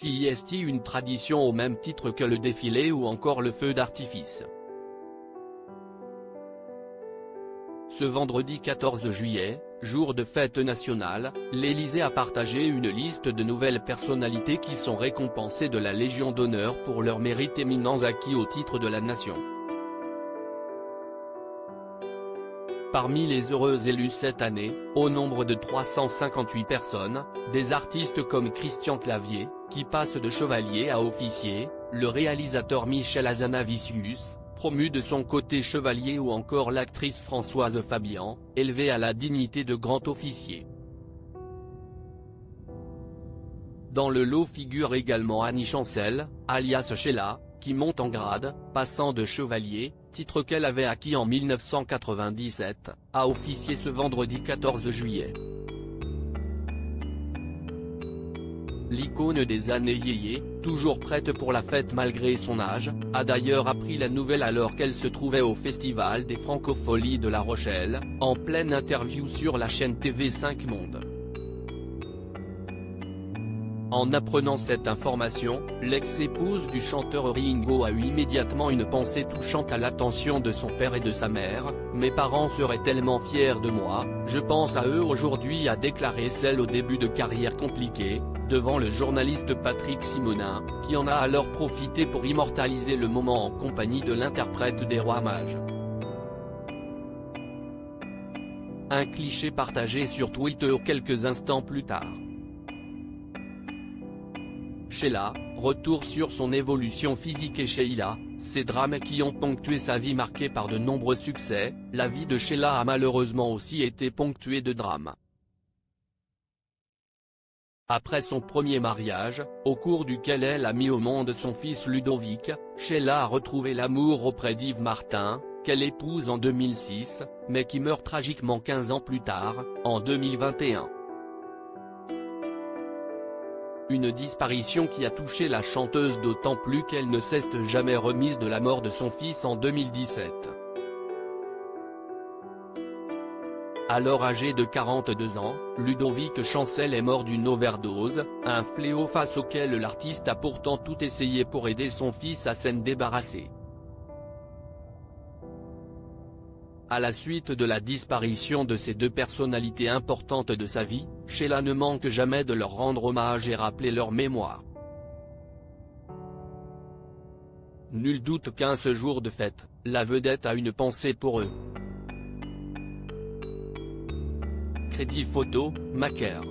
C'est une tradition au même titre que le défilé ou encore le feu d'artifice. Ce vendredi 14 juillet, jour de fête nationale, l'Élysée a partagé une liste de nouvelles personnalités qui sont récompensées de la Légion d'honneur pour leurs mérites éminents acquis au titre de la nation. Parmi les heureux élus cette année, au nombre de 358 personnes, des artistes comme Christian Clavier, qui passe de chevalier à officier, le réalisateur Michel Hazanavicius, promu de son côté chevalier ou encore l'actrice Françoise Fabian, élevée à la dignité de grand officier. Dans le lot figure également Annie Chancel, alias Sheila, qui monte en grade, passant de chevalier, titre qu'elle avait acquis en 1997, à officier ce vendredi 14 juillet. L'icône des années yéyé, toujours prête pour la fête malgré son âge, a d'ailleurs appris la nouvelle alors qu'elle se trouvait au Festival des Francopholies de La Rochelle, en pleine interview sur la chaîne TV5 Monde. En apprenant cette information, l'ex-épouse du chanteur Ringo a eu immédiatement une pensée touchante à l'attention de son père et de sa mère. « Mes parents seraient tellement fiers de moi, je pense à eux aujourd'hui », a déclaré celle au début de carrière compliquée, devant le journaliste Patrick Simonin, qui en a alors profité pour immortaliser le moment en compagnie de l'interprète des Rois Mages. Un cliché partagé sur Twitter quelques instants plus tard. Sheila, retour sur son évolution physique. Et Sheila, ces drames qui ont ponctué sa vie marquée par de nombreux succès, la vie de Sheila a malheureusement aussi été ponctuée de drames. Après son premier mariage, au cours duquel elle a mis au monde son fils Ludovic, Sheila a retrouvé l'amour auprès d'Yves Martin, qu'elle épouse en 2006, mais qui meurt tragiquement 15 ans plus tard, en 2021. Une disparition qui a touché la chanteuse d'autant plus qu'elle ne s'est jamais remise de la mort de son fils en 2017. Alors âgé de 42 ans, Ludovic Chancel est mort d'une overdose, un fléau face auquel l'artiste a pourtant tout essayé pour aider son fils à s'en débarrasser. À la suite de la disparition de ces deux personnalités importantes de sa vie, Sheila ne manque jamais de leur rendre hommage et rappeler leur mémoire. Nul doute qu'en ce jour de fête, la vedette a une pensée pour eux. Crédit photo, Macaire.